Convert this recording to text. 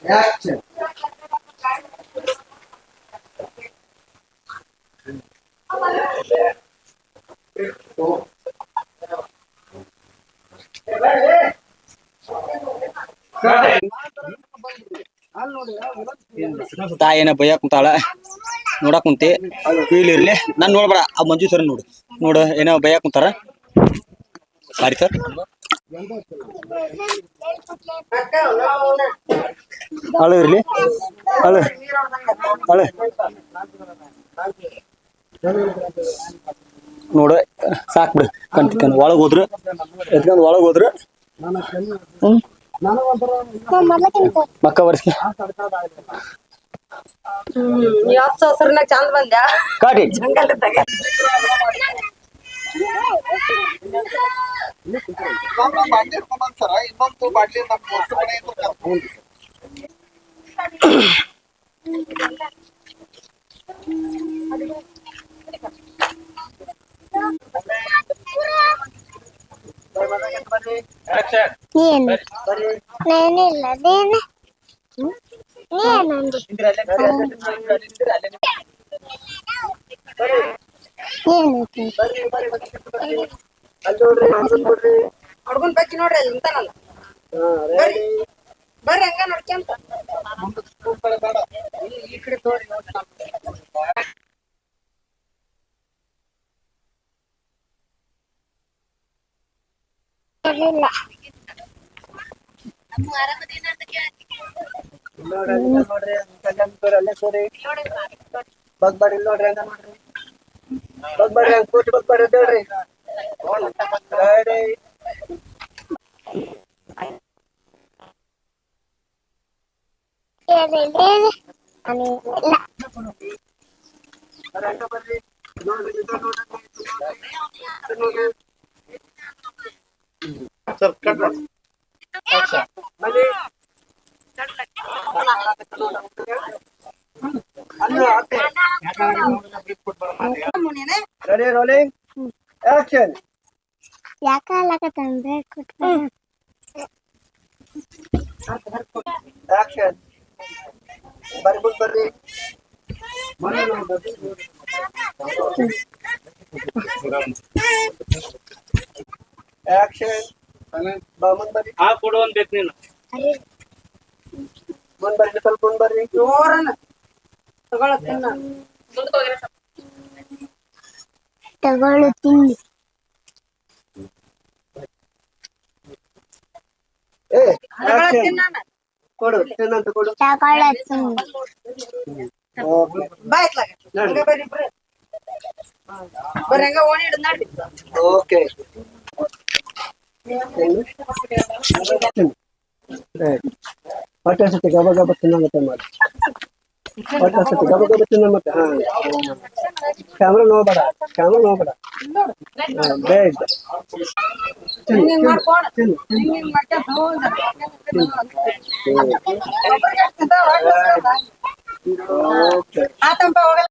Action. ತಾಯಿನ ಬೈಯಾಕ ಕುಂತಾಳ ನೋಡಕ್ ಕುಂತಿ ಇಲ್ಲಿ ಇರ್ಲಿ ನಾನ್ ನೋಡ್ಬೇಡ ಆ ಮಂಜು ಸರ್ ನೋಡು ಏನೋ ಬೈಯಾಕ ಕುಂತಾರ ಸಾರಿ ಸರ್ ಅಳು ಇರ್ಲಿ ಅಳು ಅಳು ನೋಡ ಸಾಕ್ ಬಿಡು ಕಂಟಿಕನ್ ಒಳಗ್ ಹೋದ್ರು ಎತ್ಕೊಂಡ್ ಒಳಗ್ ಹೋದ್ರು ಮಕ್ಕ ಬರ್ಸ್ಕಿ ಹೆಸರ್ನಾಗ ಚಂದ ಬಂದ್ಯಾ ಕಾಟಿ ಇನ್ನೊಂದು ಬಾಟ್ಲಿ ಏನಿಲ್ಲ ಹುಡ್ಗನ್ ಬಗ್ಗೆ ನೋಡ್ರಿ ಅಲ್ಲಿ ನಿಂತಾನಲ್ಲ ಬರ್ರಿ ಹಂಗ ನೋಡ್ಕೊಂತ ಈ ಕಡೆ ತೋರಿ ನೋಡ್ರಿ ಅಲ್ಲೇ ಸೋರಿ ಬಗ್ಬಾಡಿ ನೋಡ್ರಿ ಹಂಗ ನೋಡ್ರಿ ಬಗ್ಬಾಡಿ ಹಂಗ ಕೂತಿ ಬಗ್ಬಾಡಿ ಅಂತ ಹೇಳ್ರಿ sir cut ready rolling action ಯಾಕಂದ್ರೆ ಆಕ್ಷನ್ ಬರ್ರಿ ಆಕ್ಷನ್ ಮುಂದ್ ಆ ಕೊಡು ಒಂದ್ ಬೇಕು ನೀನು ಬರ್ರಿ ಸ್ವಲ್ಪ ಮುಂದ್ ಬರ್ರಿ ಜೋರನ ತಗೊಳ ತಿನ್ನ ತಗೊಳ್ಳು ತಿಂಡಿ ಕೊಡು ತಿನ್ನಂತ ಕೊಡು ತಗೊಳ್ಳ ತಿಂಡಿ ಬಾಯ್ತ್ಲಾಗ ಬರ್ರಿ ಬರ್ರಿ ಹಂಗ ಓಣಿ ಹಿಡಿದ್ ನಡ್ರಿ ಓಕೆ ಹೊಟ್ಟೆ ಸತಿ ಗಬ ಗಬ ತಿನ್ನಂಗತ್ತೆ ಮಾಡಿ ಹೊಟ್ಟೆ ಸತಿ ಗಬ ಗಬ ತಿನ್ನ ಮತ್ತೆ ಹಾ ಕ್ಯಾಮ್ರಾ ನೋಡ್ಬೇಡ ಬೇಡ ಹಿಂಗ್ ಮಾಡ್ಕೋಣ ಹಿಂಗ್ ಮಾಡ್ಕೊಂತ ಓಕೆ ಆತಂಪ ಹೋಗಲ್ಲ